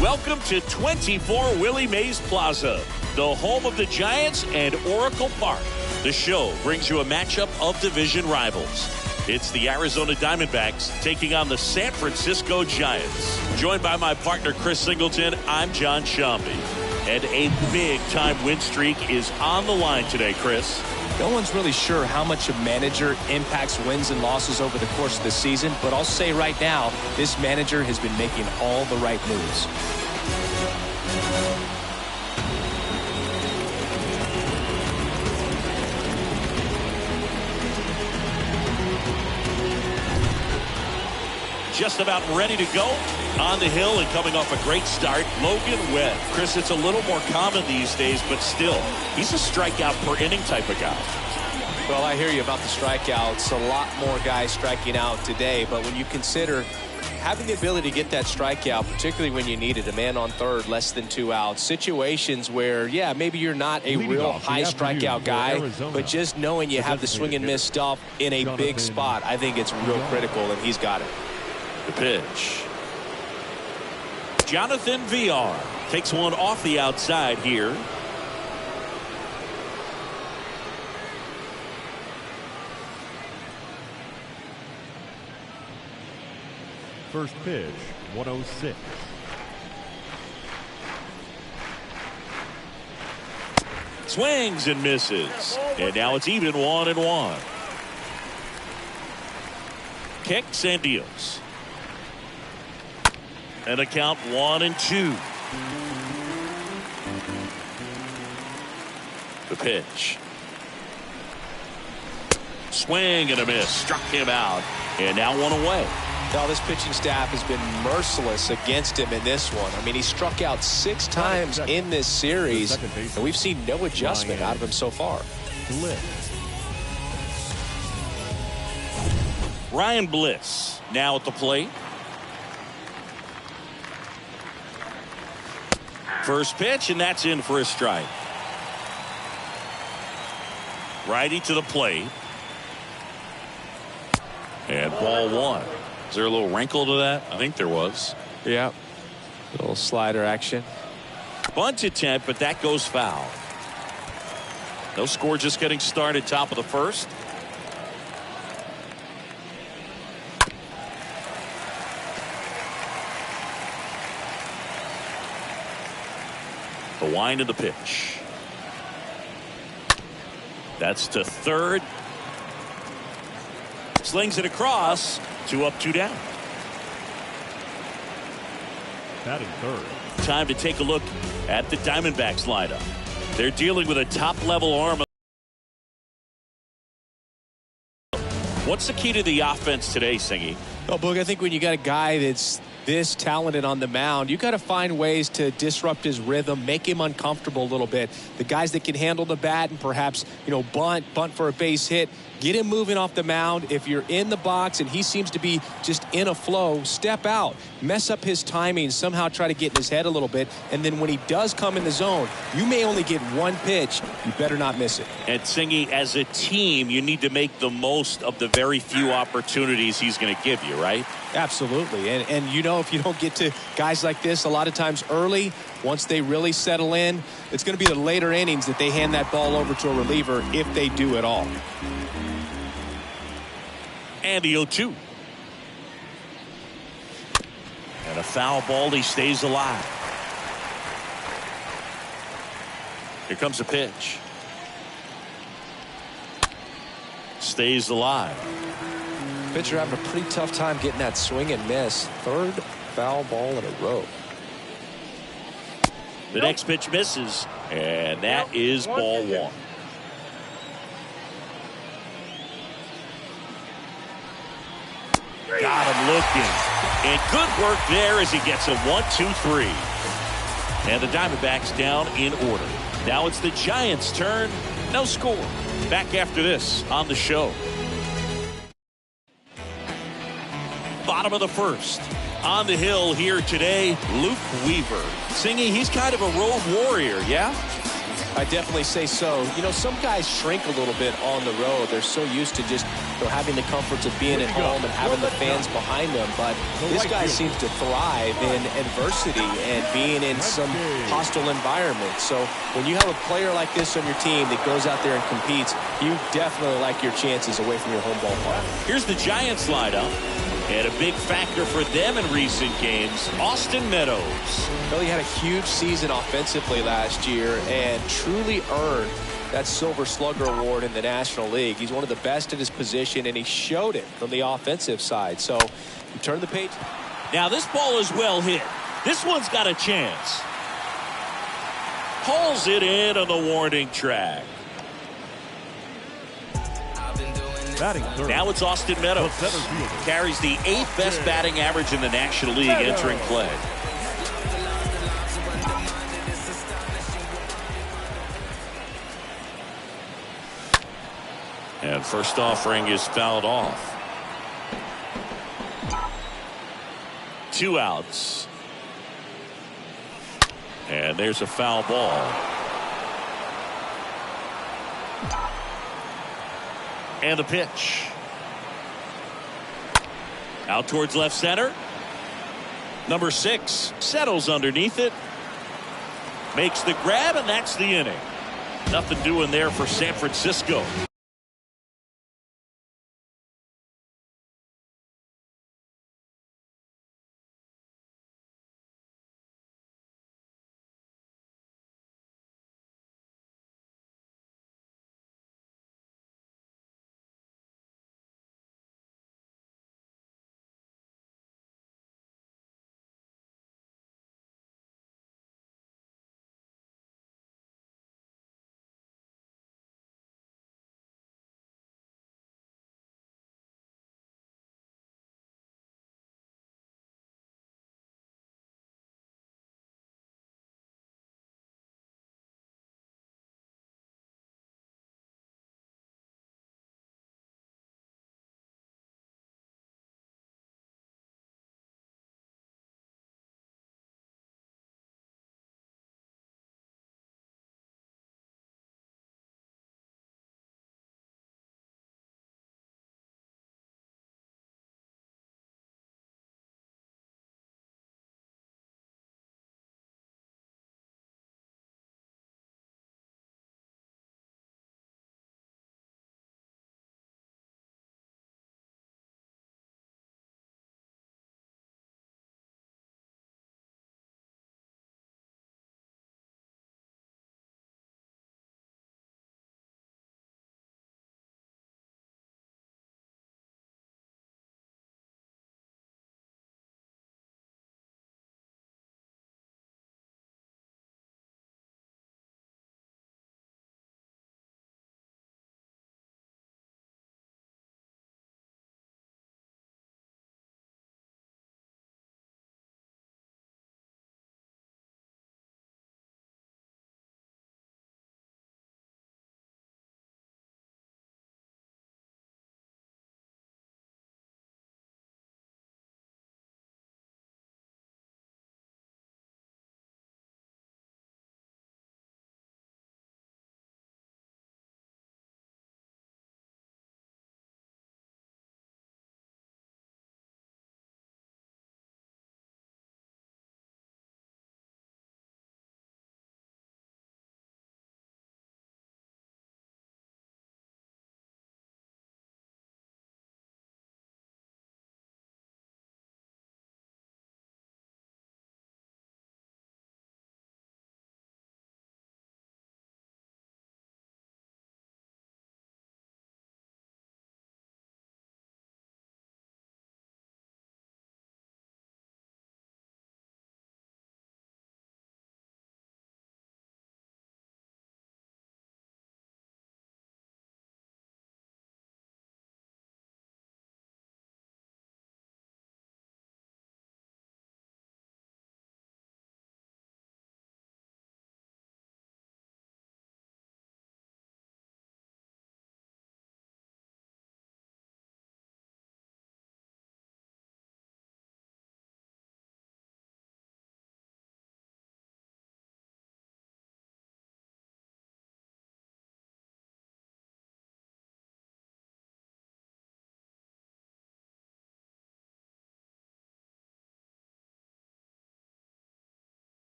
Welcome to 24 Willie Mays Plaza, the home of the Giants and Oracle Park. The show brings you a matchup of division rivals. It's the Arizona Diamondbacks taking on the San Francisco Giants. Joined by my partner Chris Singleton, I'm John Shambi. And a big-time win streak is on the line today, Chris. No one's really sure how much a manager impacts wins and losses over the course of the season, but I'll say right now, this manager has been making all the right moves. Just about ready to go on the hill and coming off a great start, Logan Webb. Chris, it's a little more common these days, but still, he's a strikeout per inning type of guy. Well, I hear you about the strikeouts. A lot more guys striking out today, but when you consider having the ability to get that strikeout, particularly when you need it, a man on third, less than 2 outs, situations where, yeah, maybe you're not a real high strikeout guy, but just knowing you have the swing and miss stuff in a big spot, I think it's real critical, and he's got it. The pitch. Jonathan VR takes one off the outside here. First pitch, 106. Swings and misses. And now it's even 1-1. Kicks and deals. And a count 1-2. The pitch. Swing and a miss. Struck him out. And now one away. Now this pitching staff has been merciless against him in this one. I mean, he struck out 6 times in this series, and we've seen no adjustment out of him so far. Ryan Bliss now at the plate. First pitch, and that's in for a strike. Righty to the plate. And ball 1. Is there a little wrinkle to that? I think there was. Yeah. A little slider action. Bunt attempt, but that goes foul. No score, just getting started, top of the first. The wind of the pitch. That's to third. Slings it across. 2 up, 2 down. Batting third. Time to take a look at the Diamondbacks lineup. They're dealing with a top-level arm. What's the key to the offense today, Singy? Well, Boog, I think when you got a guy that's this talented on the mound, you got to find ways to disrupt his rhythm, make him uncomfortable a little bit. The guys that can handle the bat and perhaps, bunt for a base hit, get him moving off the mound. If you're in the box and he seems to be just in a flow, step out, mess up his timing, somehow try to get in his head a little bit. And then when he does come in the zone, you may only get one pitch. You better not miss it. And Singy, as a team, you need to make the most of the very few opportunities he's going to give you, right? Absolutely. And if you don't get to guys like this a lot of times early, once they really settle in, it's going to be the later innings that they hand that ball over to a reliever if they do at all. And the 0-2. And a foul ball. He stays alive. Here comes a pitch. Stays alive. Pitcher having a pretty tough time getting that swing and miss. Third foul ball in a row. The next pitch misses, and that is ball one. Got him looking. And good work there as he gets a 1-2-3. And the Diamondbacks down in order. Now it's the Giants' turn. No score. Back after this on the show. Bottom of the first. On the hill here today, Luke Weaver. Singy, he's kind of a road warrior, yeah? I definitely say so. Some guys shrink a little bit on the road. They're so used to just having the comforts of being at home and having the fans behind them. But this guy seems to thrive in adversity and being in some hostile environment. So when you have a player like this on your team that goes out there and competes, you definitely like your chances away from your home ballpark. Here's the Giants lineup. And a big factor for them in recent games, Austin Meadows. Well, he had a huge season offensively last year and truly earned that Silver Slugger Award in the National League. He's one of the best at his position, and he showed it from the offensive side. So you turn the page. Now this ball is well hit. This one's got a chance. Pulls it in on the warning track. Batting third. Now it's Austin Meadows. Carries the 8th best batting average in the National League entering play. And first offering is fouled off. 2 outs. And there's a foul ball. And the pitch. Out towards left center. Number 6 settles underneath it. Makes the grab, and that's the inning. Nothing doing there for San Francisco.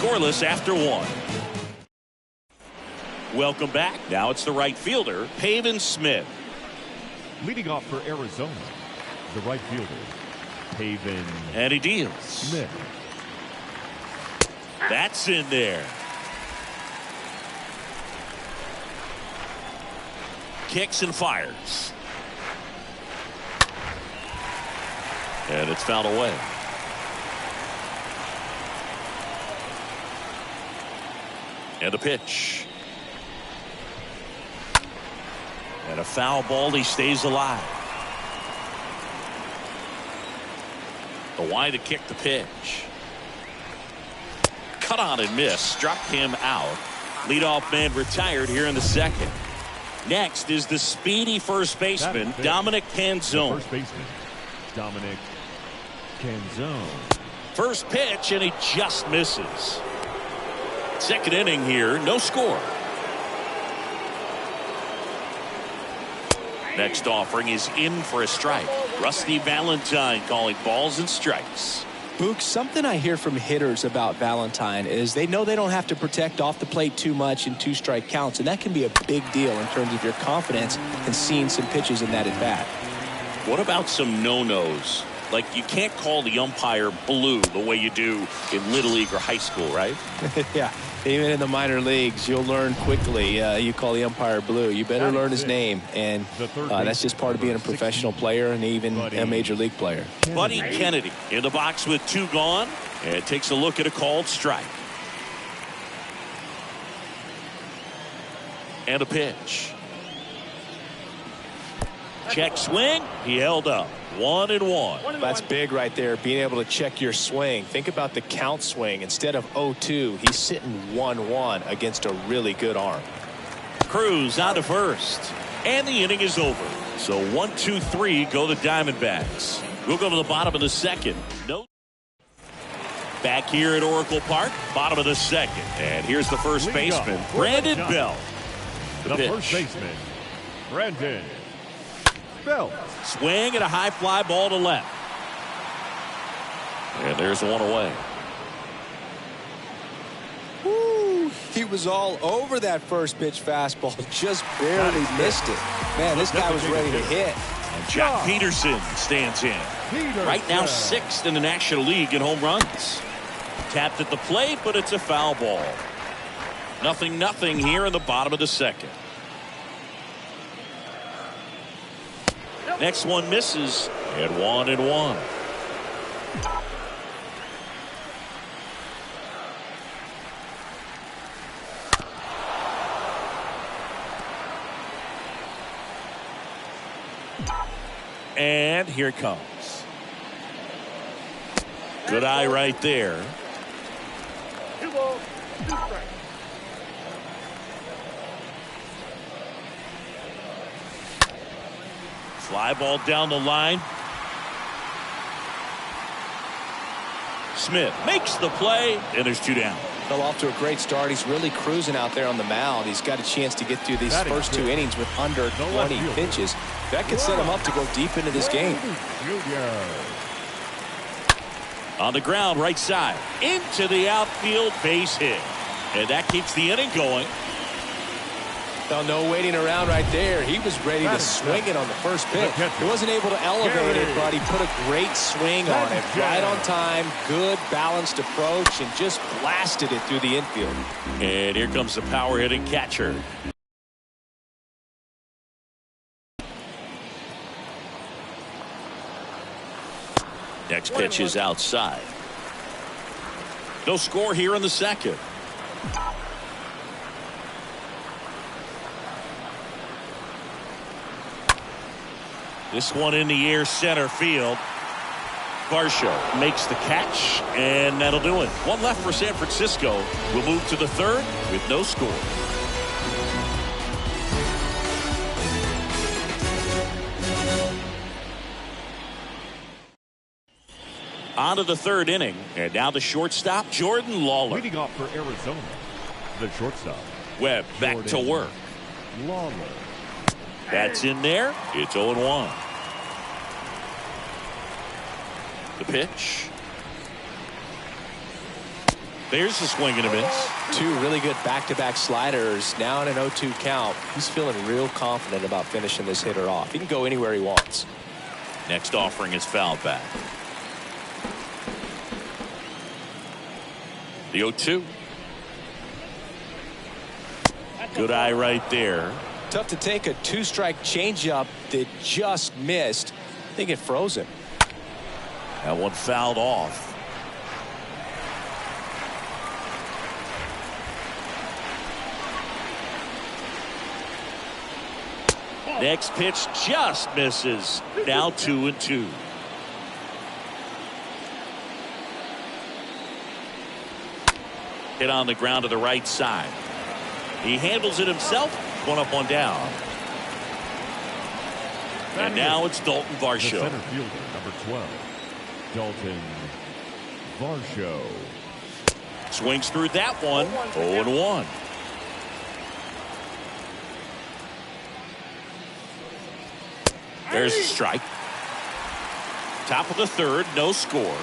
scoreless after 1. Welcome back. Now it's the right fielder, Pavin Smith. Leading off for Arizona, the right fielder, Pavin. And he deals. Smith. That's in there. Kicks and fires. And it's fouled away. And a pitch. And a foul ball. He stays alive. The wide to kick the pitch. Cut on and miss. Struck him out. Leadoff man retired here in the second. Next is the speedy first baseman, Dominic Canzone. First baseman, Dominic Canzone. First pitch, and he just misses. Second inning here, no score. Next offering is in for a strike. Rusty Valentine calling balls and strikes. Book, something I hear from hitters about Valentine is they know they don't have to protect off the plate too much in 2-strike counts, and that can be a big deal in terms of your confidence and seeing some pitches in that at bat. What about some no-nos? Like, you can't call the umpire blue the way you do in Little League or high school, right? Yeah, even in the minor leagues, you'll learn quickly. You call the umpire blue. You better learn his name, and that's just part of being a professional player and even a major league player. Buddy Kennedy in the box with 2 gone, and takes a look at a called strike. And a pitch. Check swing. He held up. 1-1. That's big right there, being able to check your swing. Think about the count swing. Instead of 0-2, he's sitting 1-1 against a really good arm. Cruz on to first. And the inning is over. So 1-2-3 go the Diamondbacks. We'll go to the bottom of the second. No. Back here at Oracle Park, bottom of the second. And here's the first baseman, Brandon Belt. The first baseman, Brandon Belt. Swing and a high fly ball to left. And there's one away. Woo, he was all over that first pitch fastball. Just barely missed it. Man, this guy was ready to hit. And Jack Peterson stands in. Right now 6th in the National League in home runs. Tapped at the plate, but it's a foul ball. 0-0 here in the bottom of the second. Next one misses, and 1-1. And here it comes. Good eye right there. 2 balls, 2 strikes. Fly ball down the line. Smith makes the play, and there's 2 down. Fell off to a great start. He's really cruising out there on the mound. He's got a chance to get through these first 2 innings with under 20 pitches. That could set him up to go deep into this game. On the ground, right side. Into the outfield, base hit. And that keeps the inning going. No waiting around right there. He was ready to swing it on the first pitch. He wasn't able to elevate it, but he put a great swing on it. Right on time, good balanced approach, and just blasted it through the infield. And here comes the power hitting catcher. Next pitch is outside. No score here in the second. This one in the air, center field. Varsho makes the catch, and that'll do it. One left for San Francisco. We'll move to the third with no score. On to the third inning, and now the shortstop, Jordan Lawler. Leading off for Arizona, the shortstop. Webb back to work. Lawler. That's in there. It's 0-1. The pitch. There's a swing and a miss. Two really good back-to-back sliders. Now in an 0-2 count. He's feeling real confident about finishing this hitter off. He can go anywhere he wants. Next offering is fouled back. The 0-2. Good eye right there. Tough to take a two-strike changeup that just missed. I think it froze him. That one fouled off. Next pitch just misses. Now 2-2. Hit on the ground to the right side. He handles it himself. One up, one down. And now it's Dalton Varsho. The center fielder, number 12, Dalton Varsho. Swings through that one. 0-1. There's a strike. Top of the third, no score.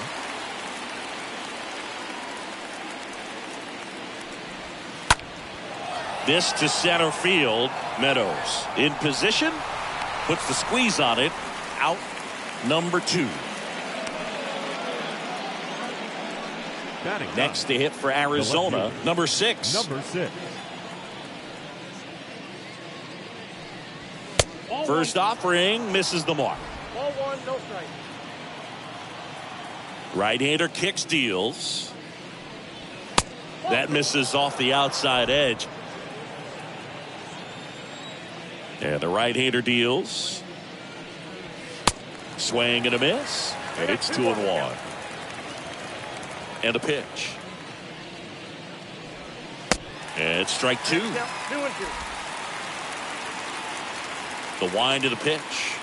This to center field. Meadows in position. Puts the squeeze on it. Out number 2. Next to hit for Arizona, number 6. Number 6. First offering misses the mark. Ball 1, no strike. Right-hander kicks, deals. That misses off the outside edge. And the right-hander deals. Swing and a miss. And it's 2-1. And a pitch. And it's strike 2. 2-2. The wind of the pitch.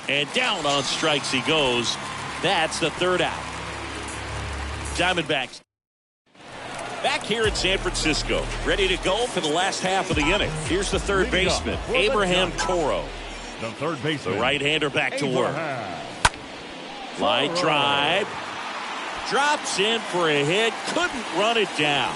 And down on strikes he goes. That's the third out. Diamondbacks back here in San Francisco, ready to go for the last half of the inning. Here's the third baseman, Abraham Toro. The third baseman, the right-hander back to work. Line drive. Drops in for a hit. Couldn't run it down.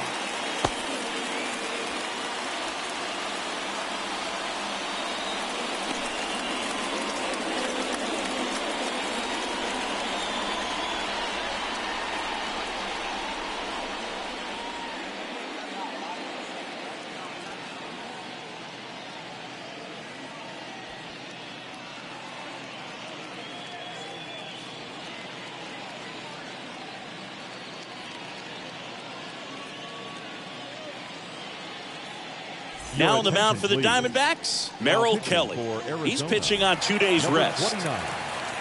Now on the mound for the Diamondbacks, Merrill Kelly. He's pitching on 2 days rest.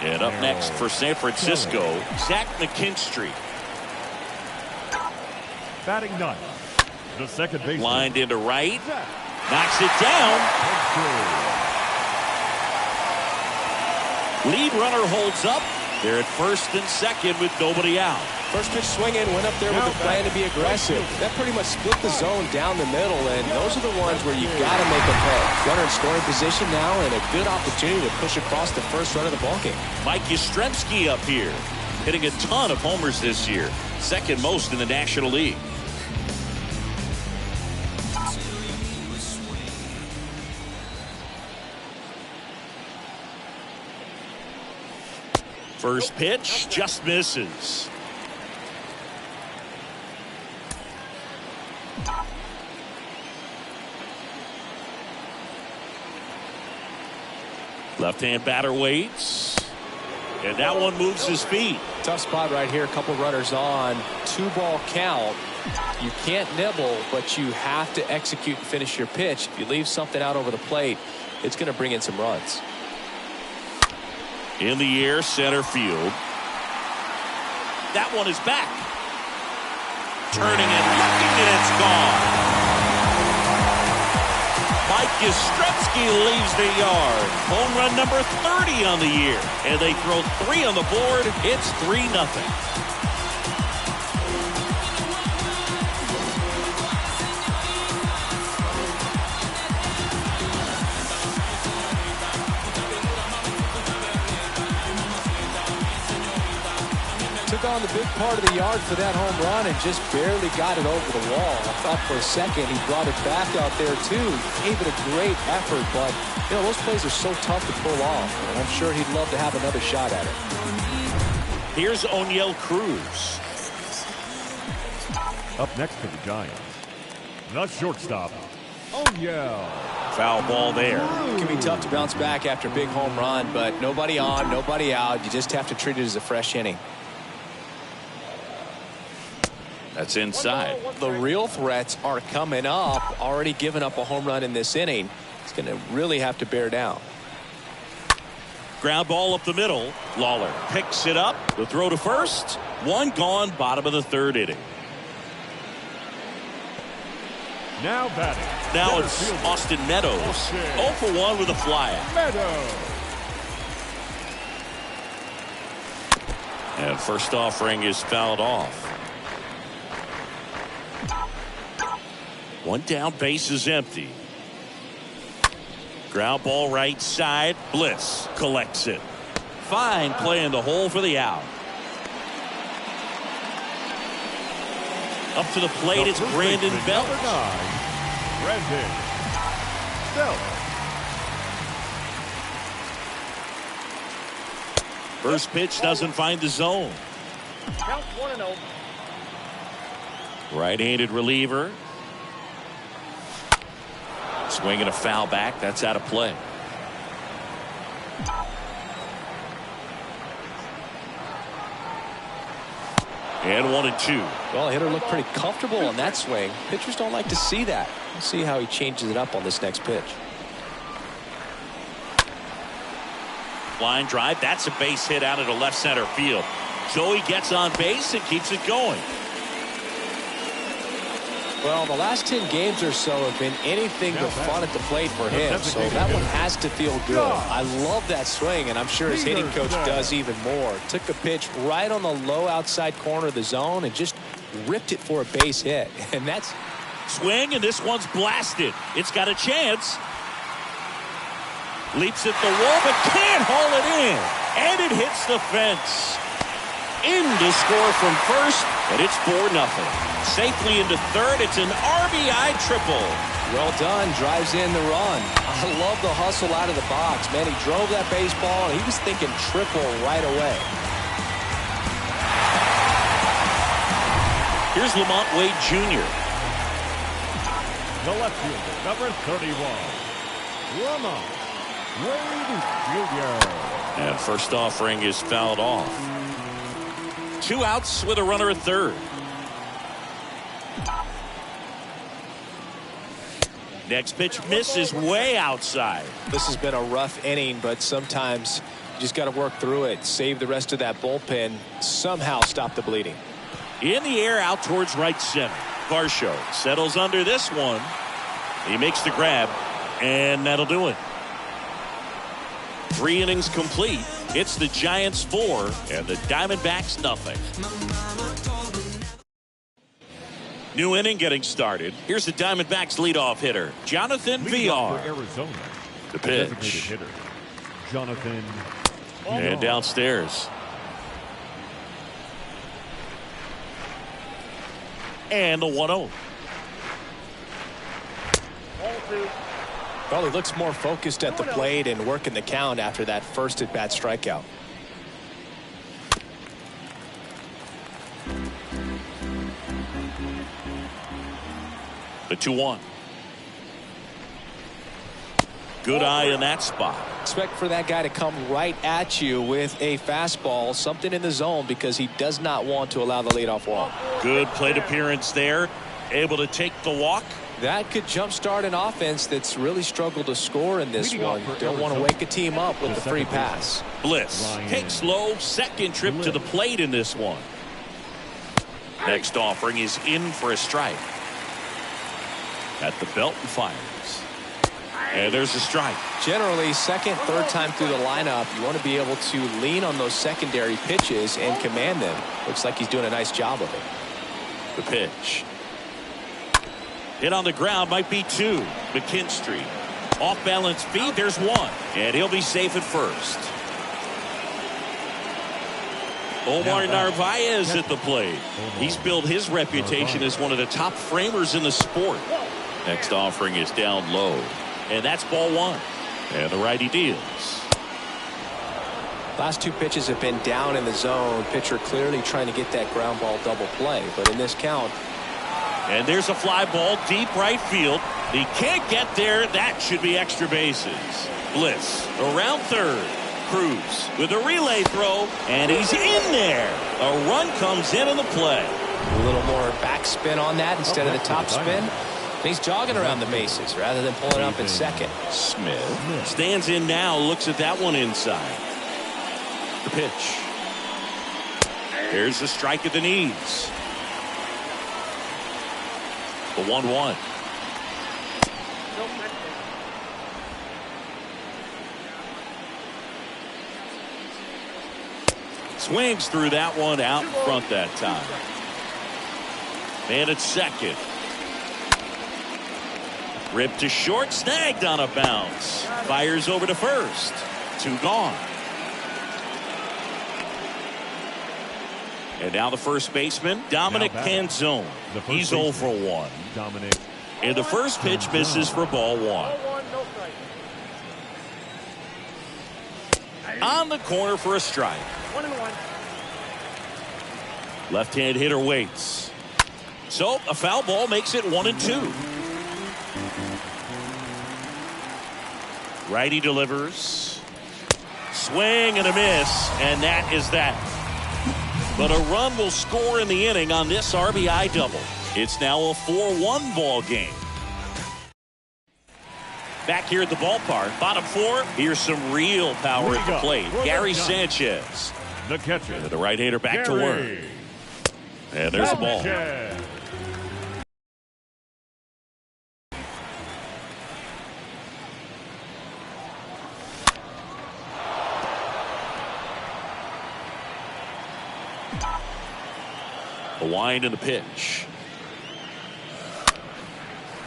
And up next for San Francisco, Zach McKinstry. Batting ninth, the second baseman. Lined into right. Knocks it down. Lead runner holds up. They're at first and second with nobody out. First pitch swinging, went up there with a plan to be aggressive. That pretty much split the zone down the middle, and those are the ones where you got to make a play. Runner in scoring position now, and a good opportunity to push across the first run of the ballgame. Mike Yastrzemski up here, hitting a ton of homers this year, second most in the National League. First pitch just misses. Left-hand batter waits. And that one moves his feet. Tough spot right here. A couple runners on. 2-ball count. You can't nibble, but you have to execute and finish your pitch. If you leave something out over the plate, it's going to bring in some runs. In the air, center field. That one is back. Turning and looking, and it's gone. Mike Yastrzemski leaves the yard. Home run number 30 on the year. And they throw 3 on the board. It's 3-0. took on the big part of the yard for that home run and just barely got it over the wall. I thought for a second he brought it back out there too. Gave it a great effort, but you know, those plays are so tough to pull off, and I'm sure he'd love to have another shot at it. Here's O'Neal Cruz. Up next for the Giants, the shortstop, O'Neal. Foul ball there. It can be tough to bounce back after a big home run, but nobody on, nobody out. You just have to treat it as a fresh inning. That's inside. The real threats are coming up. Already given up a home run in this inning. He's going to really have to bear down. Ground ball up the middle. Lawler picks it up. The throw to first. One gone, bottom of the third inning. Now batting. Now it's Austin Meadows. 0 for 1 with a flyout. Meadows. And first offering is fouled off. One down, base is empty. Ground ball right side. Bliss collects it. Fine play in the hole for the out. Up to the plate, it's Brandon Belt. Brandon Belt. First pitch doesn't find the zone. Count 1-0. Right-handed reliever. Swinging a foul back. That's out of play. And 1-2. Well, hitter looked pretty comfortable on that swing. Pitchers don't like to see that. We'll see how he changes it up on this next pitch. Line drive. That's a base hit out into left center field. Joey gets on base and keeps it going. Well, the last 10 games or so have been anything but fun at the plate for him, so that one has to feel good. I love that swing, and I'm sure his hitting coach does even more. Took a pitch right on the low outside corner of the zone and just ripped it for a base hit. And that's Swing, and this one's blasted. It's got a chance. Leaps at the wall, but can't haul it in. And it hits the fence. In to score from first, and it's 4-0. Safely into third. It's an RBI triple. well done. Drives in the run. I love the hustle out of the box. Man, he drove that baseball, and he was thinking triple right away. Here's Lamont Wade Jr. The left fielder, number 31, Lamont Wade Jr. And first offering is fouled off. 2 outs with a runner at third. Next pitch misses way outside. This has been a rough inning, but sometimes you just got to work through it. Save the rest of that bullpen. Somehow stop the bleeding. In the air out towards right center. Varsho settles under this one. He makes the grab, and that'll do it. 3 innings complete. It's the Giants 4 and the Diamondbacks nothing. New inning getting started. Here's the Diamondbacks leadoff hitter, Jonathan VR. For Arizona, The designated pitch. hitter, Jonathan. And downstairs. And the 1-0. Ball 2. Well, he looks more focused at the plate and working the count after that first at-bat strikeout. The 2-1. Good eye in that spot. Expect for that guy to come right at you with a fastball, something in the zone, because he does not want to allow the leadoff walk. Good plate appearance there. Able to take the walk. That could jumpstart an offense that's really struggled to score in this one. Don't want to wake a team up with the free pass. Bliss takes low, second trip to the plate in this one. Next offering is in for a strike. At the belt and fires. And there's a strike. Generally, second, third time through the lineup, you want to be able to lean on those secondary pitches and command them. Looks like he's doing a nice job of it. The pitch. Hit on the ground, might be 2. McKinstry. Off balance feet, there's 1. And he'll be safe at first. Omar Narvaez at the plate. He's built his reputation as one of the top framers in the sport. Next offering is down low. And that's ball one. And the righty deals. Last two pitches have been down in the zone. Pitcher clearly trying to get that ground ball double play. But in this count. And there's a fly ball deep right field. He can't get there. That should be extra bases. Bliss around third. Cruz with a relay throw, and he's in there. A run comes in the play. A little more backspin on that instead of the top spin. And he's jogging around the bases rather than pulling up at second. Smith stands in now, looks at that one inside. The pitch. Here's the strike at the knees. The 1-1. Swings through that one out in front that time. Man at second. Ripped to short, snagged on a bounce. Fires over to first. 2 gone. And now the first baseman, Dominic Canzone. He's 0 for 1. And the first pitch misses for ball 1. On the corner for a strike. 1-1. Left-hand hitter waits. So a foul ball makes it 1-2. Righty delivers. Swing and a miss, and that is that. But a run will score in the inning on this RBI double. It's now a 4-1 ball game. Back here at the ballpark, bottom 4. Here's some real power at the plate. Gary Sanchez, the catcher, the right-hander, back to work. And there's a ball. The wind and the pitch.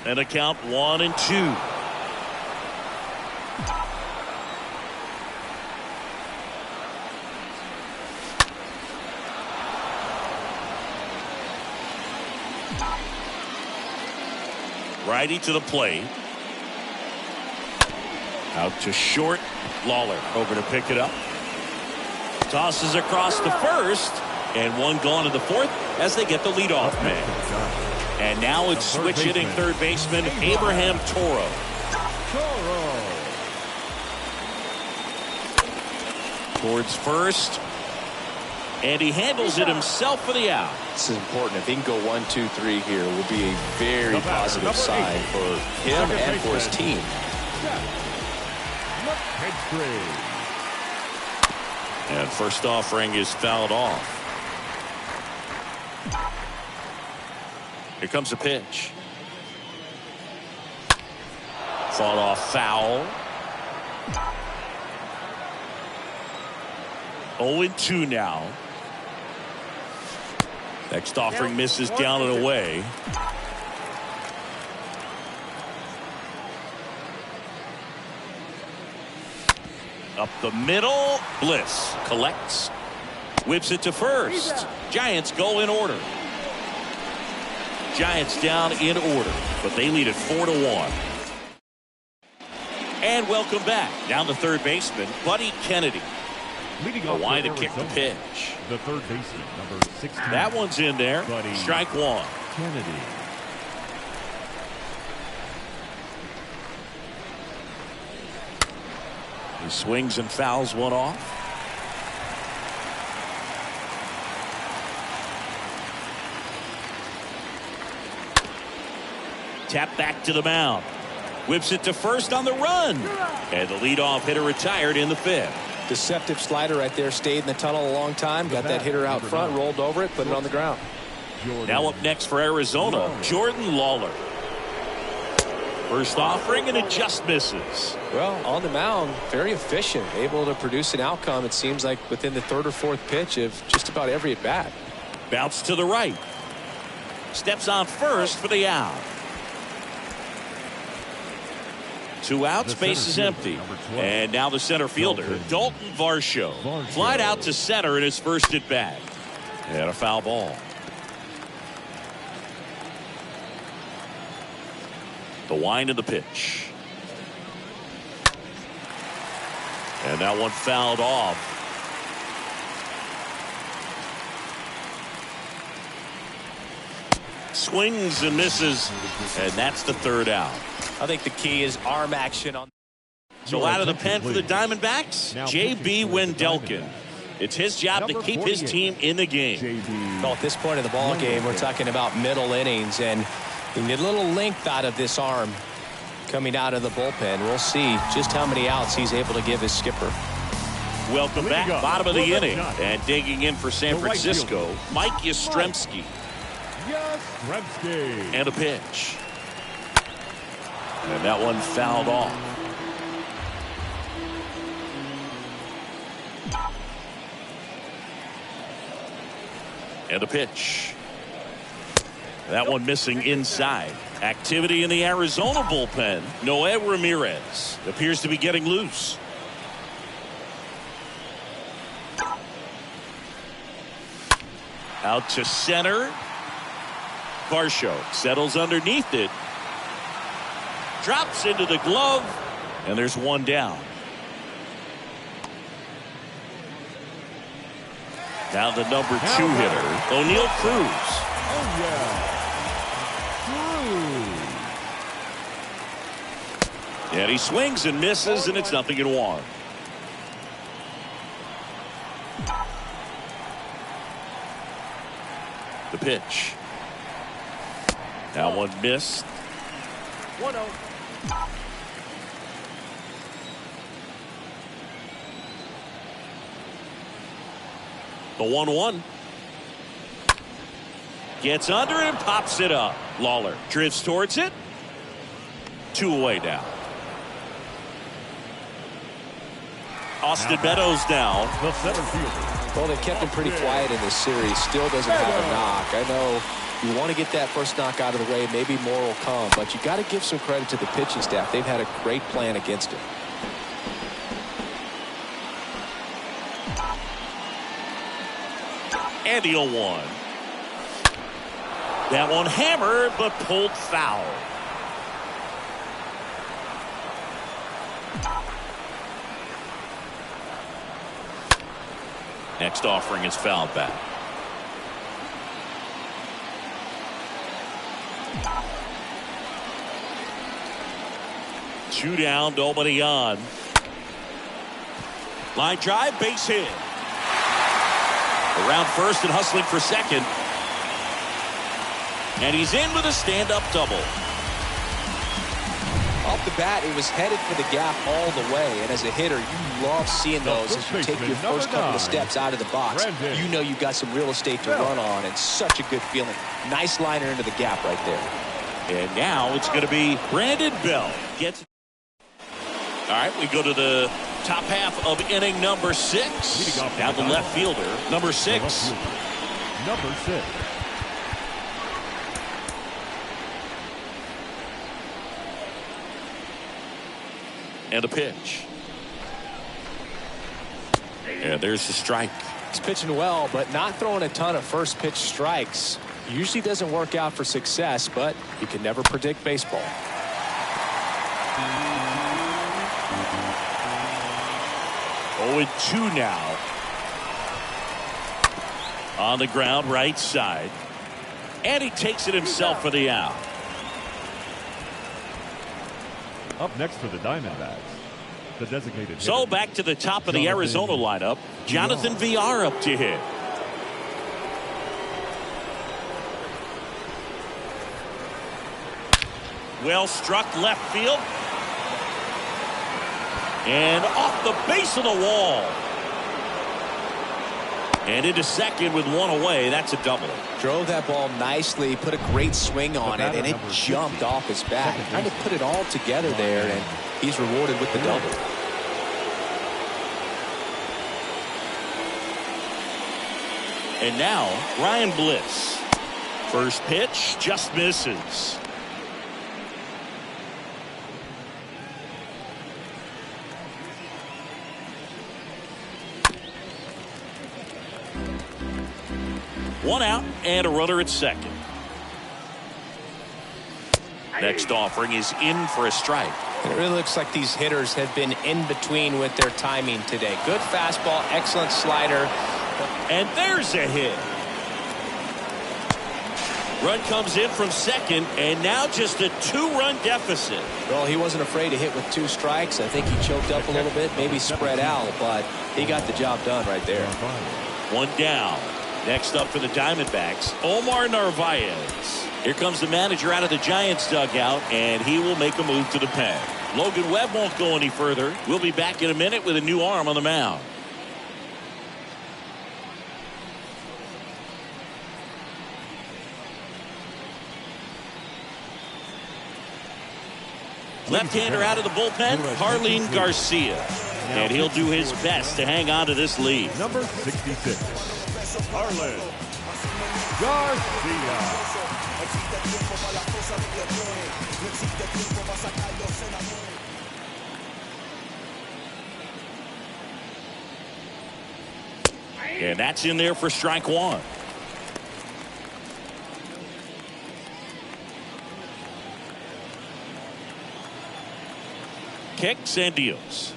And a count 1-2. Righty to the plate. Out to short. Lawler over to pick it up. Tosses across to first. And one gone in the fourth as they get the leadoff man. And now it's switch hitting third baseman Abraham Toro. Towards first. And he handles it himself for the out. This is important. If he can go 1, 2, 3 here, it will be a very positive sign for him and for his team. And first offering is fouled off. Here comes a pitch. Fought off foul. 0-2 now. Next offering misses down and away. Up the middle. Bliss collects. Whips it to first. Giants go in order. Giants down in order, but they lead it 4-1. And welcome back. Down to third baseman, Buddy Kennedy. Leading off to kick the pitch. The third baseman, number 16. That one's in there. Buddy Strike 1. Kennedy. He swings and fouls one off. Tap back to the mound. Whips it to first on the run. And the leadoff hitter retired in the 5th. Deceptive slider right there. Stayed in the tunnel a long time. Got that hitter out front. Rolled over it. Put it on the ground. Now up next for Arizona, Jordan Lawler. First offering and it just misses. Well, on the mound, very efficient. Able to produce an outcome, it seems like, within the 3rd or 4th pitch of just about every at bat. Bounce to the right. Steps on first for the out. 2 outs, base is empty. And now the center fielder, Dalton Varsho. Flied out to center in his first at bat. And a foul ball. The wind of the pitch. And that one fouled off. Swings and misses, and that's the 3rd out. I think the key is arm action on. So out of the pen for the Diamondbacks, J.B. Wendelken. It's his job to keep his team in the game. Well, at this point in the ball game, we're talking about middle innings, and you need a little length out of this arm coming out of the bullpen. We'll see just how many outs he's able to give his skipper. Welcome back, bottom of the inning, and digging in for San Francisco, Mike Yastrzemski. And a pitch. And that one fouled off. And a pitch. That one missing inside. Activity in the Arizona bullpen. Noé Ramirez appears to be getting loose. Out to center. Varsho settles underneath it. Drops into the glove. And there's one down. Now the number 2 hitter, O'Neal Cruz. Oh, yeah. And he swings and misses, and it's 0-1. The pitch. That one missed. 1-0. The 1-1. Gets under it and pops it up. Lawler drifts towards it. 2 away now. Austin Meadows down. The center fielder. Well, they kept him pretty quiet in this series. Still doesn't have a knock. I know you want to get that first knock out of the way. Maybe more will come, but you got to give some credit to the pitching staff. They've had a great plan against him. And the 0-1. That one hammered but pulled foul. Next offering is fouled back. Two down, nobody on. Line drive, base hit. Around first and hustling for second. And he's in with a stand-up double. Off the bat, it was headed for the gap all the way. And as a hitter, you love seeing those as you take your first couple of steps out of the box. You know you've got some real estate to run on, and such a good feeling. Nice liner into the gap right there. And now it's going to be Brandon Bell. All right, we go to the top half of inning number 6. Down the left fielder, number 6. Number 6. And a pitch. And there's the strike. He's pitching well, but not throwing a ton of first pitch strikes. Usually doesn't work out for success, but you can never predict baseball. Oh, and 2 now. On the ground, right side. And he takes it himself for the out. Up next for the Diamondbacks, the designated So hitter, back to the top of the Arizona lineup. Jonathan VR up to hit. Well struck left field. And off the base of the wall. And into second with 1 away. That's a double. Drove that ball nicely, put a great swing on it, and it jumped off his bat. Trying to put it all together there, and he's rewarded with the double. And now Ryan Bliss. First pitch just misses. One out and a runner at second. Next offering is in for a strike. And it really looks like these hitters have been in between with their timing today. Good fastball, excellent slider. And there's a hit. Run comes in from second, and now just a 2-run deficit. Well, he wasn't afraid to hit with 2 strikes. I think he choked up a little bit, maybe spread out, but he got the job done right there. One down. Next up for the Diamondbacks, Omar Narvaez. Here comes the manager out of the Giants dugout, and he will make a move to the pen. Logan Webb won't go any further. We'll be back in a minute with a new arm on the mound. Left-hander out of the bullpen, Harleen Garcia. And he'll do his best to hang on to this lead. Number 66, Harleen Garcia. And that's in there for strike one. Kicks and deals.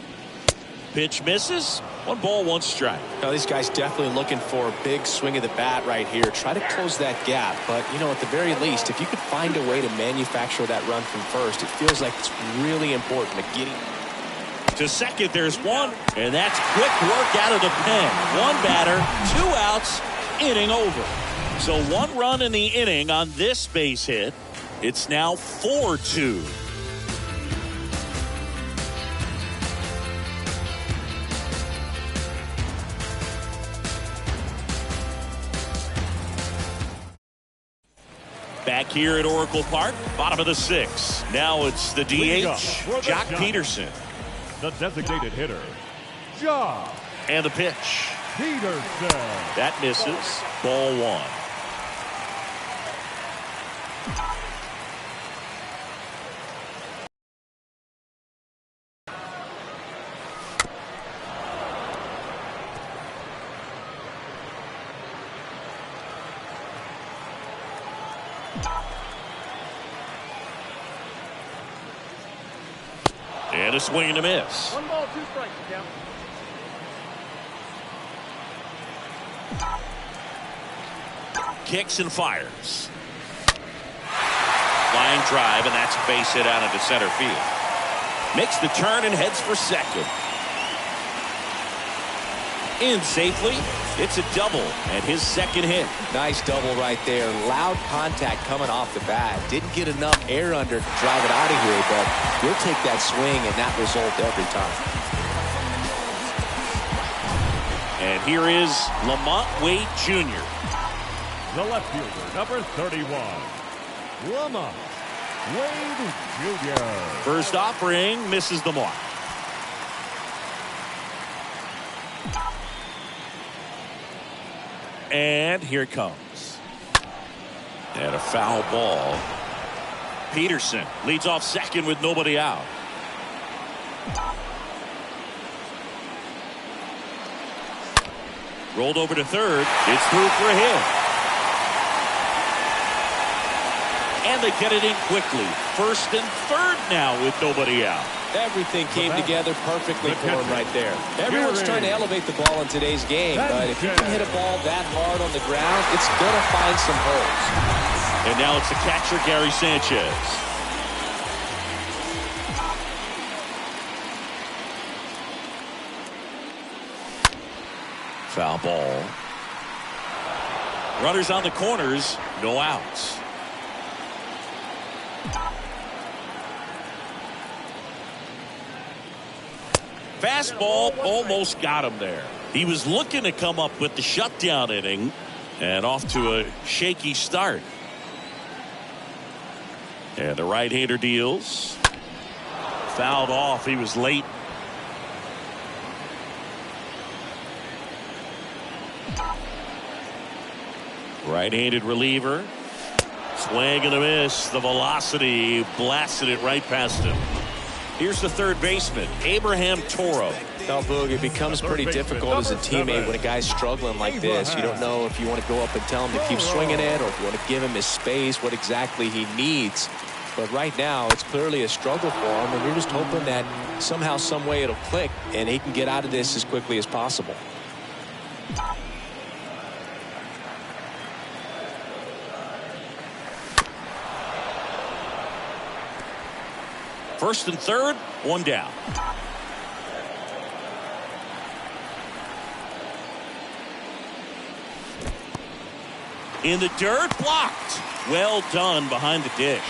Pitch misses. 1 ball, 1 strike. Now, these guys definitely looking for a big swing of the bat right here. Try to close that gap. But, you know, at the very least, if you could find a way to manufacture that run from first, it feels like it's really important to get him. To second, there's one. And that's quick work out of the pen. 1 batter, 2 outs, inning over. So 1 run in the inning on this base hit. It's now 4-2. Back here at Oracle Park, bottom of the 6th. Now it's the DH, Jock Peterson. The designated hitter, Jock. And the pitch. Peterson. That misses. Ball 1. And a swing and a miss. 1 ball, 2 strikes, count. Kicks and fires. Line drive, and that's a base hit out into center field. Makes the turn and heads for second. In safely. It's a double and his second hit. Nice double right there. Loud contact coming off the bat. Didn't get enough air under to drive it out of here, but you'll take that swing and that result every time. And here is Lamont Wade Jr. The left fielder, number 31, Lamont Wade Jr. First offering misses the mark. And here it comes. And a foul ball. Peterson leads off second with nobody out. Rolled over to third. It's through for a hit. And they get it in quickly. First and third now with nobody out. Everything came together perfectly for him right there. Everyone's trying to elevate the ball in today's game, but if you can hit a ball that hard on the ground, it's going to find some holes. And now it's the catcher, Gary Sanchez. Foul ball. Runners on the corners, no outs. Fastball almost got him there. He was looking to come up with the shutdown inning and off to a shaky start. And the right-hander deals. Fouled off. He was late. Right-handed reliever. Swing and a miss. The velocity blasted it right past him. Here's the third baseman, Abraham Toro. Now, Boog, it becomes pretty difficult as a teammate when a guy's struggling like this. You don't know if you want to go up and tell him to keep swinging it or if you want to give him his space, what exactly he needs. But right now, it's clearly a struggle for him, and you're just hoping that somehow, some way it'll click, and he can get out of this as quickly as possible. First and third, one down. In the dirt, blocked. Well done behind the dish.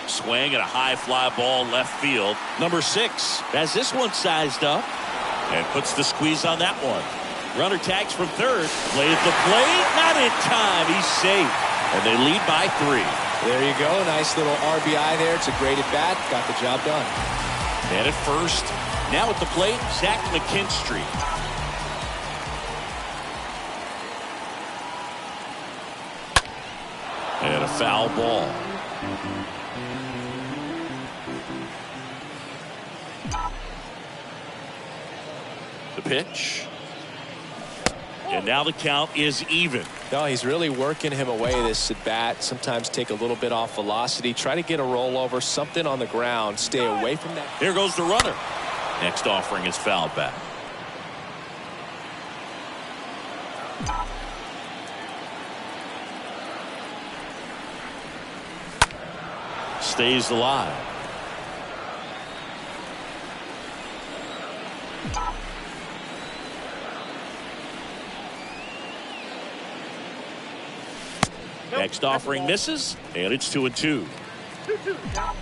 Swing and a high fly ball left field. Number 6 has this one sized up and puts the squeeze on that one. Runner tags from third. Plays the plate. Not in time. He's safe. And they lead by 3. There you go. Nice little RBI there. It's a great at bat. Got the job done. And at first, now at the plate, Zach McKinstry. And a foul ball. The pitch. And now the count is even. No, he's really working him away, this at bat. Sometimes take a little bit off velocity. Try to get a rollover, something on the ground. Stay away from that. Here goes the runner. Next offering is fouled back. Stays alive. Next offering misses, and it's 2-2. 2-2.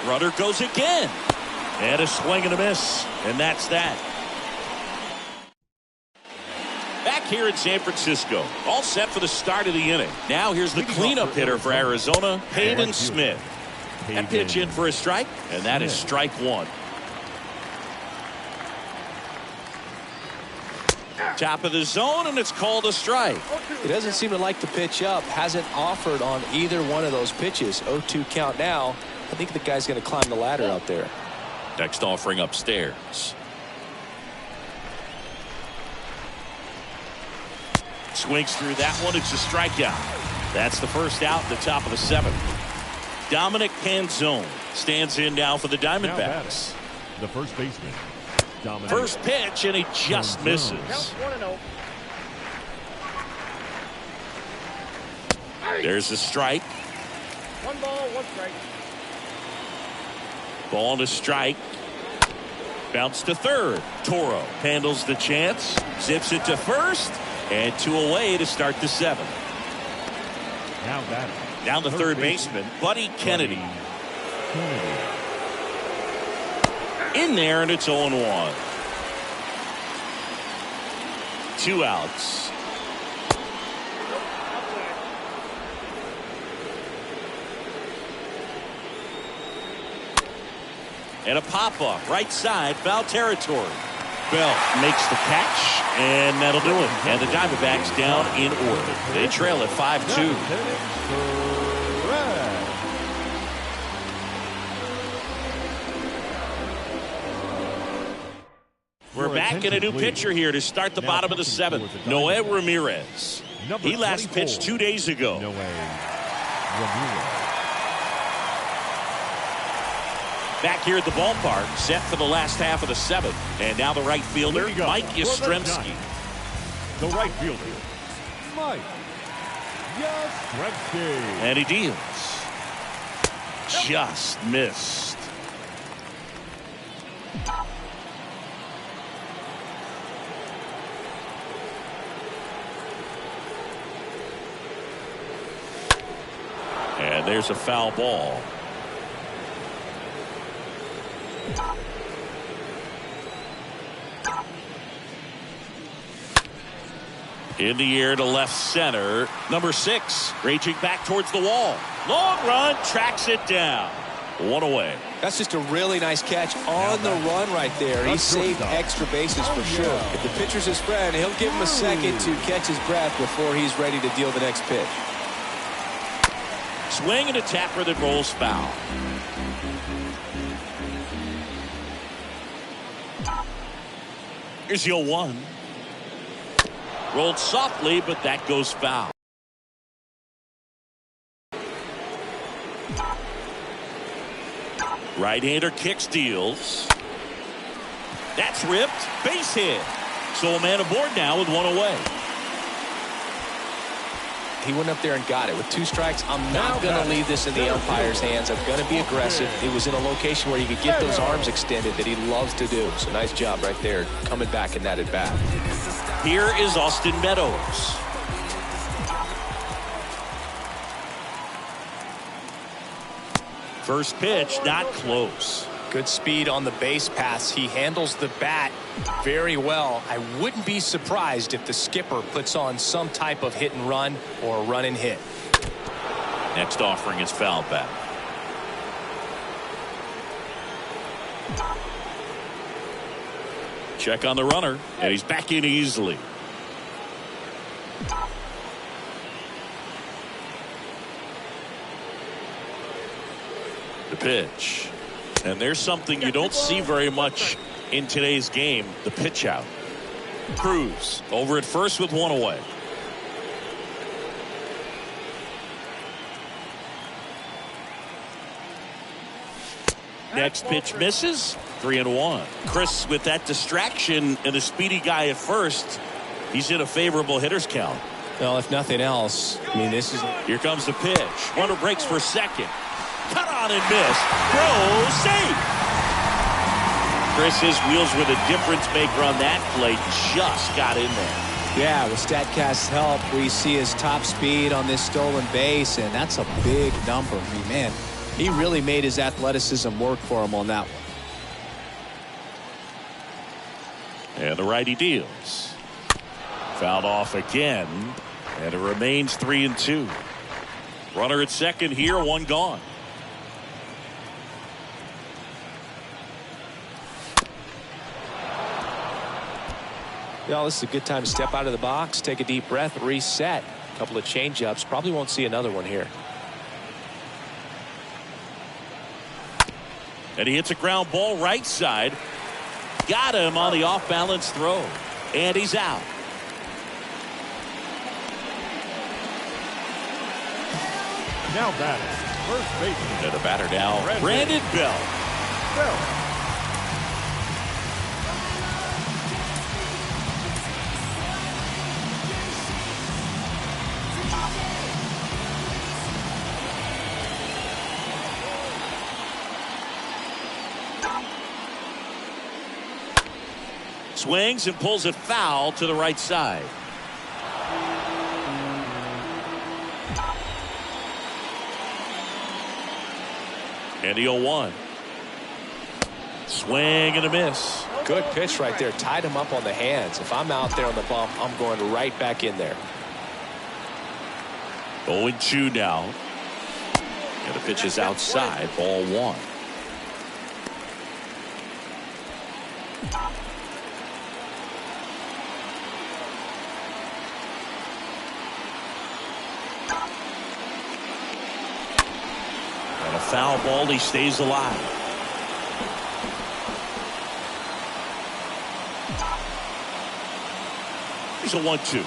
Runner goes again. And a swing and a miss. And that's that. Back here in San Francisco. All set for the start of the inning. Now here's the cleanup hitter for Arizona, Pavin Smith. That pitch in for a strike. And that is strike 1. Top of the zone, and it's called a strike. He doesn't seem to like the pitch up. Hasn't offered on either one of those pitches. 0-2 count now. I think the guy's going to climb the ladder out there. Next offering upstairs. Swings through that one. It's a strikeout. That's the first out at the top of the 7th. Dominic Canzone stands in now for the Diamondbacks. The first baseman. Dominic. First pitch, and he just misses. Count 1-0. There's a strike. 1 ball, 1 strike. Ball and a strike. Bounce to third. Toro handles the chance. Zips it to first. And 2 away to start the 7th. Now batting. Down the third baseman, Buddy Kennedy. In there, and it's 0-1. 2 outs. And a pop-up, right side, foul territory. Bell makes the catch, and that'll do it. And the Diamondbacks down in order. They trail at 5-2. We're back in a new pitcher here to start the bottom of the 7th. Noé Ramirez. He last pitched 2 days ago. Back here at the ballpark, set for the last half of the 7th. And now the right fielder, Mike Yastrzemski. The right fielder, Mike Yastrzemski. And he deals. Just missed. And there's a foul ball. In the air to left center. Number 6, raging back towards the wall. Long run, tracks it down. One away. That's just a really nice catch on the run right there. He saved extra bases for sure. If the pitcher's his friend, he'll give him a second to catch his breath before he's ready to deal the next pitch. Swing and a tapper that rolls foul. Here's the 0-1. Rolled softly, but that goes foul. Right-hander kicks, deals. That's ripped. Base hit. So a man aboard now with one away. He went up there and got it. With 2 strikes, I'm not going to leave this in the umpire's hands. I'm going to be aggressive. He was in a location where you could get those arms extended that he loves to do. So nice job right there coming back in that at-bat. Here is Austin Meadows. First pitch, not close. Good speed on the base pass. He handles the bat very well. I wouldn't be surprised if the skipper puts on some type of hit and run or run and hit. Next offering is foul back. Check on the runner, and he's back in easily. The pitch. And there's something you don't see very much in today's game, the pitch out. Cruz over at first with one away. Next pitch misses. 3-1. Chris, with that distraction and a speedy guy at first, he's in a favorable hitter's count. Well, if nothing else, I mean, this is... Here comes the pitch. Runner breaks for second. Cut on and miss. Throw, safe. Chris, his wheels were the difference maker on that play. Just got in there. Yeah, with StatCast's help, we see his top speed on this stolen base, and that's a big number. I mean, man, he really made his athleticism work for him on that one. And the righty deals. Fouled off again, and it remains 3-2. Runner at second here, one gone. Well, this is a good time to step out of the box, take a deep breath, reset. A couple of change-ups. Probably won't see another one here. And he hits a ground ball right side. Got him on the off-balance throw. And he's out. Now batting, first baseman. And the batter now, Brandon Bell. Swings and pulls it foul to the right side. And the 0-1. Swing and a miss. Good pitch right there. Tied him up on the hands. If I'm out there on the bump, I'm going right back in there. 0-2 now. And the pitch is outside. Ball 1. And a foul ball. He stays alive. Here's a 1-2.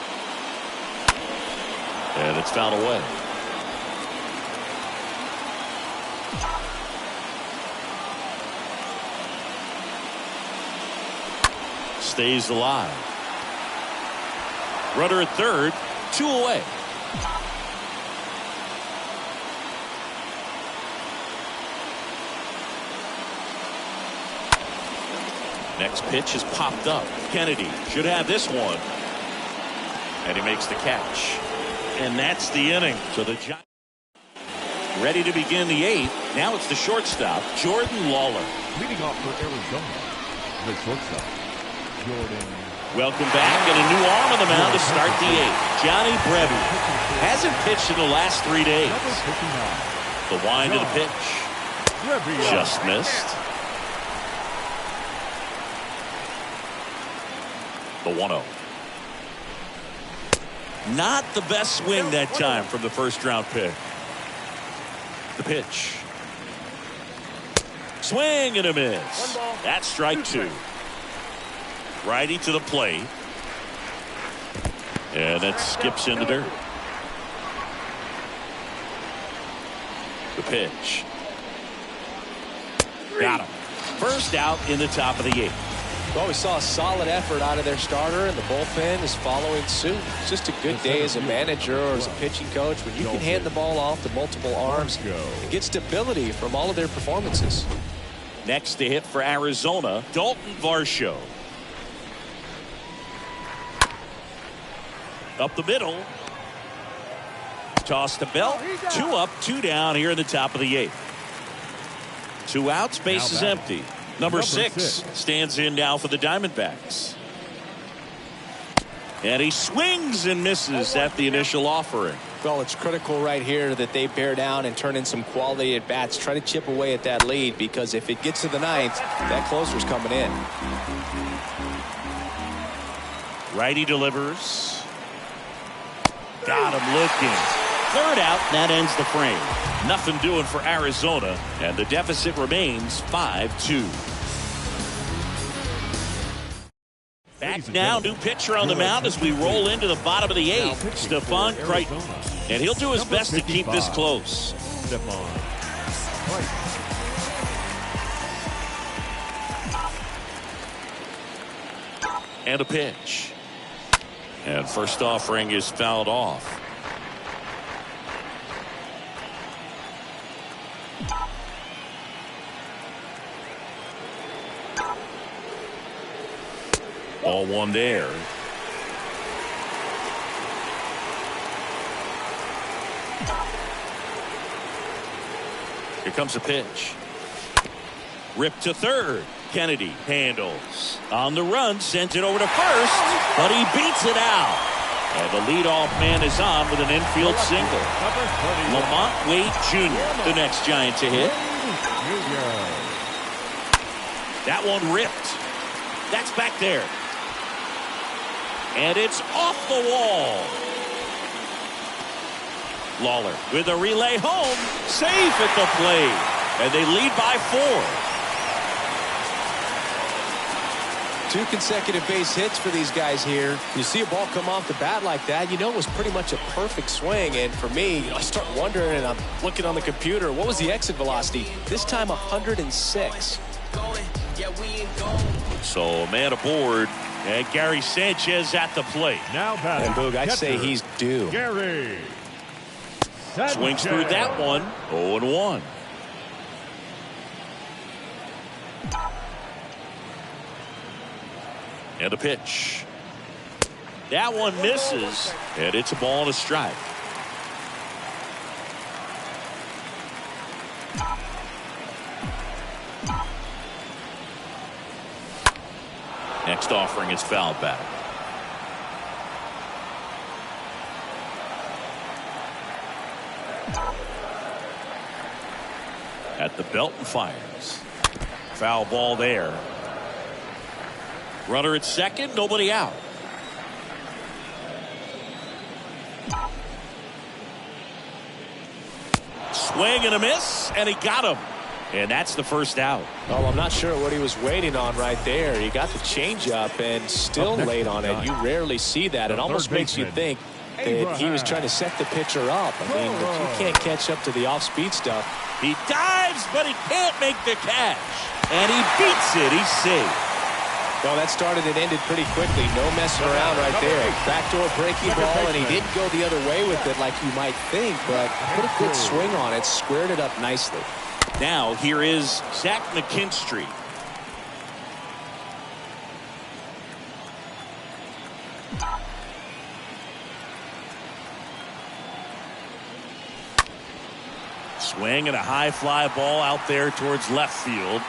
And it's fouled away. Stays alive. Runner at third, 2 away. Next pitch is popped up. Kennedy should have this one. And he makes the catch. And that's the inning. So the Giants ready to begin the 8th. Now it's the shortstop, Jordan Lawler. Leading off for Arizona, the shortstop, Jordan Welcome back, and a new arm on the mound to start the 8th. Johnny Brebbie hasn't pitched in the last 3 days. The wind of the pitch. Just missed. The 1-0. Not the best swing that time from the first round pick. The pitch. Swing and a miss. That's strike 2. Righty to the plate. And that skips in the dirt. The pitch. Got him. First out in the top of the 8th. Well, we saw a solid effort out of their starter, and the bullpen is following suit. It's just a good day as a manager or as a pitching coach when you can hand the ball off to multiple arms and get stability from all of their performances. Next to hit for Arizona, Dalton Varsho. Up the middle. Toss to Belt. 2 up, 2 down here in the top of the 8th. 2 outs, base is empty. Number 6 stands in now for the Diamondbacks. And he swings and misses at the initial offering. Well, it's critical right here that they bear down and turn in some quality at bats. Try to chip away at that lead, because if it gets to the 9th, that closer's coming in. Righty delivers. Got him looking. 3rd out, that ends the frame. Nothing doing for Arizona, and the deficit remains 5-2. Back now, new pitcher on the mound as we roll into the bottom of the 8th. Stephon Crichton. And he'll do his best to keep this close. And a pitch. And first offering is fouled off. Ball 1 there. Here comes a pitch. Ripped to 3rd. Kennedy handles. On the run, sends it over to first, but he beats it out. And the leadoff man is on with an infield single. Lamont Wade Jr., the next Giant to hit. That one ripped. That's back there. And it's off the wall. Lawler with a relay home. Safe at the plate. And they lead by 4. 2 consecutive base hits for these guys here. You see a ball come off the bat like that, you know it was pretty much a perfect swing. And for me, I start wondering, and I'm looking on the computer, what was the exit velocity? This time 106. So a man aboard, and Gary Sanchez at the plate. Now and Boog, I'd say he's due. Gary Swings through that one. 0-1. And a pitch. That one misses, and it's a ball and a strike. Next offering is fouled back. At the belt and fires. Foul ball there. Runner at second, nobody out. Swing and a miss, and he got him. And that's the first out. Well, I'm not sure what he was waiting on right there. He got the changeup and still late on it. You rarely see that. It almost makes you think that he was trying to set the pitcher up. I mean, if you can't catch up to the off-speed stuff. He dives, but he can't make the catch. And he beats it. He's safe. Well, that started and ended pretty quickly. No messing around right there. Backdoor breaking ball, and he didn't go the other way with it like you might think, but put a good swing on it, squared it up nicely. Now here is Zach McKinstry. Swing and a high fly ball out there towards left field.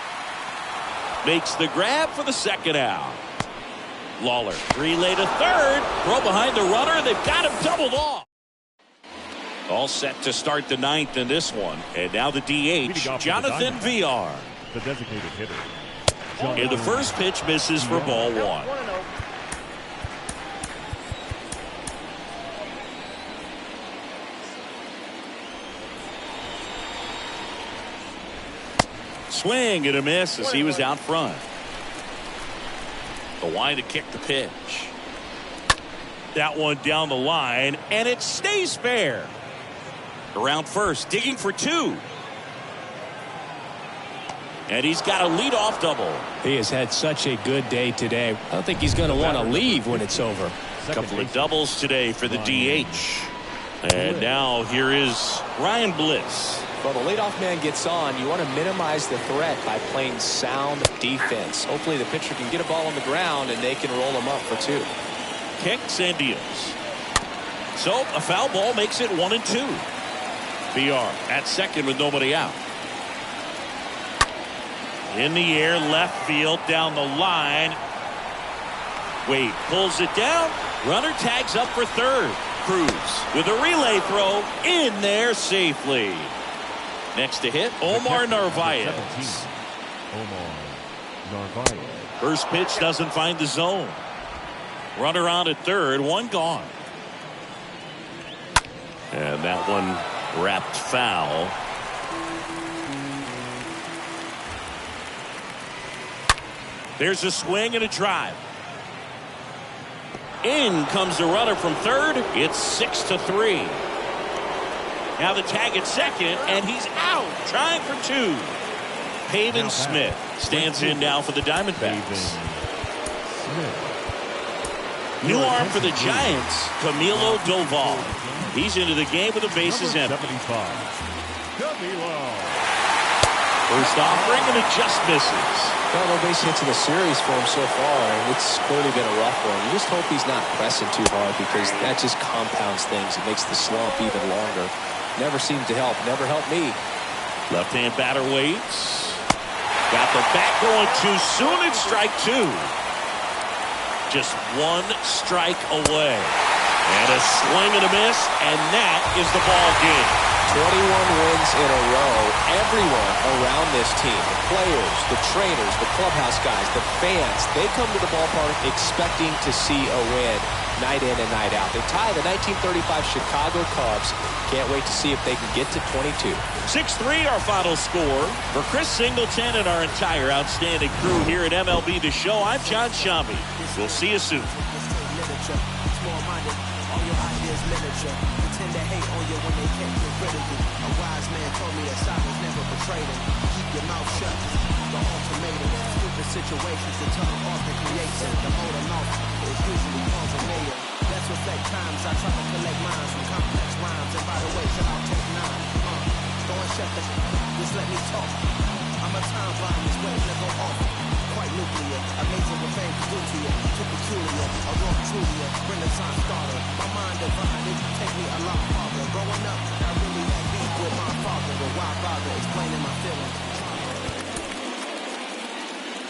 Makes the grab for the second out. Lawler, relay to third. Throw behind the runner. They've got him doubled off. All set to start the ninth in this one. And now the DH, Jonathan VR. The designated hitter. And the first pitch misses for ball one. 1-0. Swing and a miss as he was out front. The line to kick the pitch. That one down the line, and it stays fair. Around first, digging for two. And he's got a leadoff double. He has had such a good day today. I don't think he's going to want to leave when it's over. A couple of doubles today for the DH. And now here is Ryan Bliss. Well, the leadoff man gets on. You want to minimize the threat by playing sound defense. Hopefully the pitcher can get a ball on the ground and they can roll him up for two. Kicks and deals. So a foul ball makes it 1-2. VR at second with nobody out. In the air, left field, down the line. Wade pulls it down. Runner tags up for third. Cruz with a relay throw in there safely. Next to hit, Omar Narvaez. Omar Narvaez. First pitch doesn't find the zone. Runner on at third, one gone. And that one wrapped foul. There's a swing and a drive. In comes the runner from third. It's 6-3. Now the tag at second, and he's out, trying for two. Pavin Smith stands in now for the Diamondbacks. New arm for the Giants, Camilo Doval. He's into the game with the bases empty. First offering, and it just misses. Well, no base hits in the series for him so far, and it's clearly been a rough one. You just hope he's not pressing too hard because that just compounds things. It makes the slump even longer. Never seemed to help. Never helped me. Left-hand batter waits. Got the bat going too soon. It's strike two. Just one strike away. And a swing and a miss, and that is the ball game. 21 wins in a row. Everyone around this team, the players, the trainers, the clubhouse guys, the fans, they come to the ballpark expecting to see a win night in and night out. They tie the 1935 Chicago Cubs. Can't wait to see if they can get to 22. 6-3 our final score. For Chris Singleton and our entire outstanding crew here at MLB The Show, I'm John Shambi. We'll see you soon. All your ideas miniature. Pretend to hate on you when they can't get rid of you. A wise man told me that silence never betrayed him. Keep your mouth shut. The ultimatum. Stupid situations the tongue often creates it. The motor mouth is usually cause a mayor. Let's reflect times I try to collect minds from complex rhymes. And by the way, shout out Take 9. Go and shut the just let me talk. I'm a time bomb that's waiting to go off. Quite nuclear, amazing what things do to you. Too peculiar, a raw Julia, Renaissance starter. My mind divine, it take me a lot farther. Growing up, I really had beef with my father, but why bother explaining my feelings?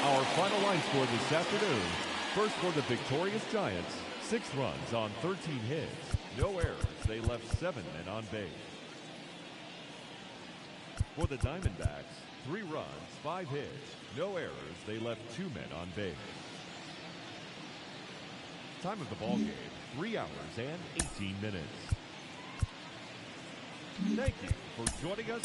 Our final line score this afternoon. First for the victorious Giants, 6 runs on 13 hits. No errors. They left 7 men on base. For the Diamondbacks, 3 runs, 5 hits. No errors. They left 2 men on base. Time of the ball game, 3 hours and 18 minutes. Thank you for joining us.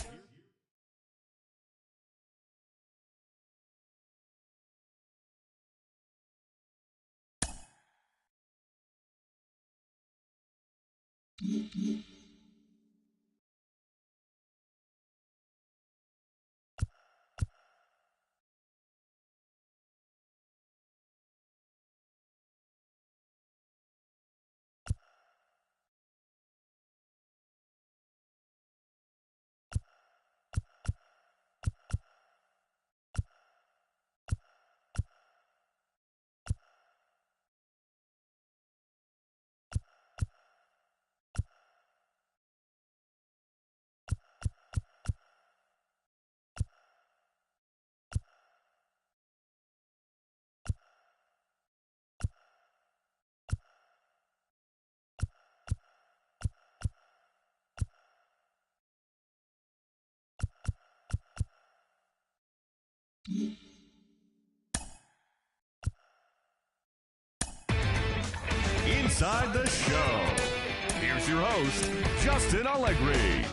Inside the Show. Here's your host, Justin Allegri.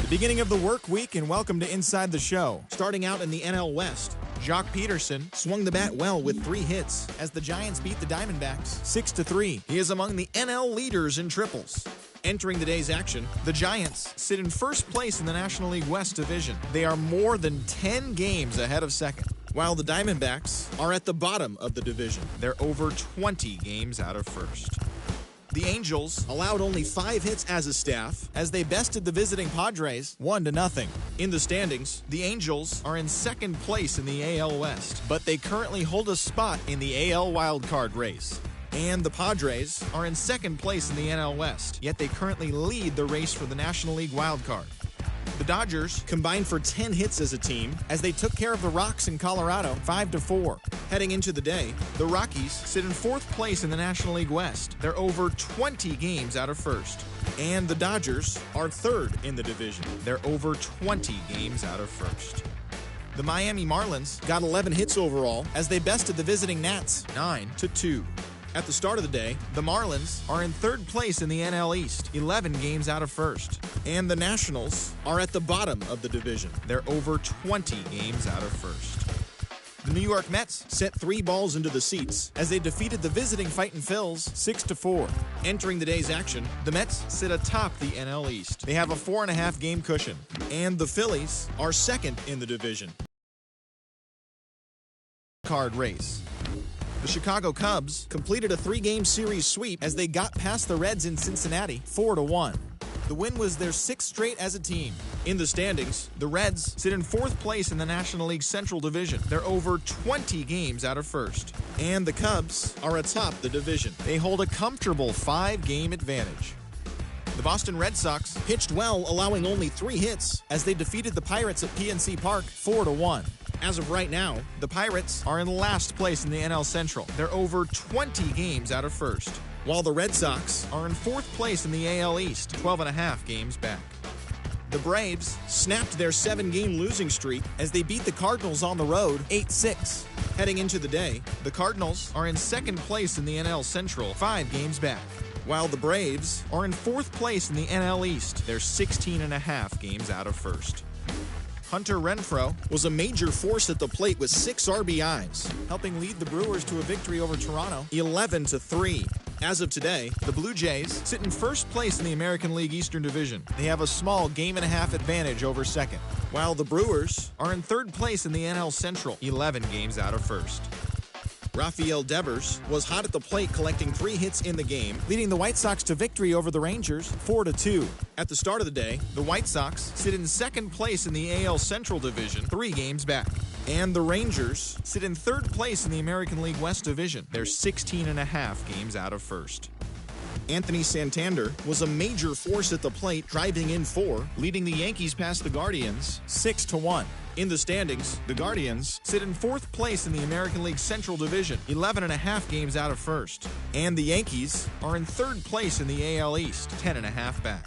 The beginning of the work week, and welcome to Inside the Show. Starting out in the NL West, Jock Peterson swung the bat well with 3 hits as the Giants beat the Diamondbacks 6-3. He is among the NL leaders in triples. Entering the day's action, the Giants sit in first place in the National League West Division. They are more than 10 games ahead of second, while the Diamondbacks are at the bottom of the division. They're over 20 games out of first. The Angels allowed only 5 hits as a staff as they bested the visiting Padres 1-0. In the standings, the Angels are in second place in the AL West, but they currently hold a spot in the AL wildcard race. And the Padres are in second place in the NL West, yet they currently lead the race for the National League wildcard. The Dodgers combined for 10 hits as a team as they took care of the Rocks in Colorado 5-4. Heading into the day, the Rockies sit in 4th place in the National League West. They're over 20 games out of first. And the Dodgers are 3rd in the division. They're over 20 games out of first. The Miami Marlins got 11 hits overall as they bested the visiting Nats 9-2. At the start of the day, the Marlins are in 3rd place in the NL East, 11 games out of first. And the Nationals are at the bottom of the division. They're over 20 games out of first. The New York Mets sent 3 balls into the seats as they defeated the visiting Fightin' Phils 6-4. Entering the day's action, the Mets sit atop the NL East. They have a 4.5 game cushion. And the Phillies are 2nd in the division. Card race. The Chicago Cubs completed a 3-game series sweep as they got past the Reds in Cincinnati 4-1. The win was their 6th straight as a team. In the standings, the Reds sit in 4th place in the National League Central Division. They're over 20 games out of first. And the Cubs are atop the division. They hold a comfortable 5-game advantage. The Boston Red Sox pitched well, allowing only 3 hits as they defeated the Pirates at PNC Park 4-1. As of right now, the Pirates are in last place in the NL Central. They're over 20 games out of first, while the Red Sox are in 4th place in the AL East, 12.5 games back. The Braves snapped their 7-game losing streak as they beat the Cardinals on the road 8-6. Heading into the day, the Cardinals are in 2nd place in the NL Central, 5 games back, while the Braves are in 4th place in the NL East. They're 16.5 games out of first. Hunter Renfroe was a major force at the plate with 6 RBIs, helping lead the Brewers to a victory over Toronto 11-3. As of today, the Blue Jays sit in first place in the American League Eastern Division. They have a small 1.5 advantage over second, while the Brewers are in 3rd place in the NL Central, 11 games out of first. Rafael Devers was hot at the plate, collecting 3 hits in the game, leading the White Sox to victory over the Rangers 4-2. At the start of the day, the White Sox sit in 2nd place in the AL Central Division, 3 games back. And the Rangers sit in 3rd place in the American League West Division. They're 16.5 games out of first. Anthony Santander was a major force at the plate, driving in 4, leading the Yankees past the Guardians 6-1. In the standings, the Guardians sit in 4th place in the American League Central Division, 11.5 games out of first. And the Yankees are in 3rd place in the AL East, 10.5 back.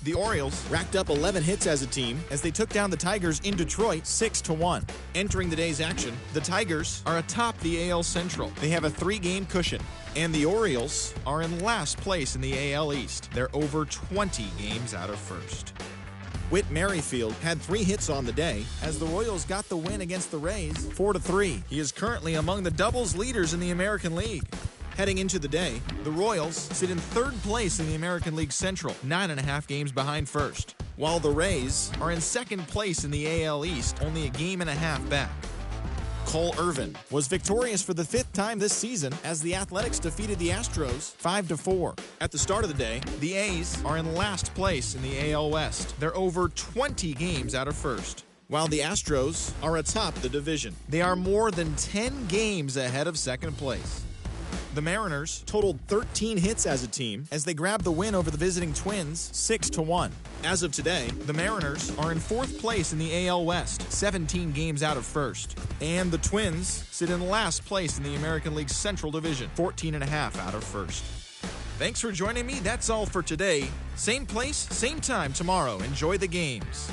The Orioles racked up 11 hits as a team as they took down the Tigers in Detroit 6-1. Entering the day's action, the Tigers are atop the AL Central. They have a 3-game cushion. And the Orioles are in last place in the AL East. They're over 20 games out of first. Whit Merrifield had 3 hits on the day as the Royals got the win against the Rays 4-3. He is currently among the doubles leaders in the American League. Heading into the day, the Royals sit in 3rd place in the American League Central, 9.5 games behind first, while the Rays are in 2nd place in the AL East, only a 1.5 games back. Cole Irvin was victorious for the 5th time this season as the Athletics defeated the Astros 5-4. At the start of the day, the A's are in last place in the AL West. They're over 20 games out of first, while the Astros are atop the division. They are more than 10 games ahead of second place. The Mariners totaled 13 hits as a team as they grabbed the win over the visiting Twins 6-1. As of today, the Mariners are in 4th place in the AL West, 17 games out of first. And the Twins sit in last place in the American League Central Division, 14.5 out of first. Thanks for joining me. That's all for today. Same place, same time tomorrow. Enjoy the games.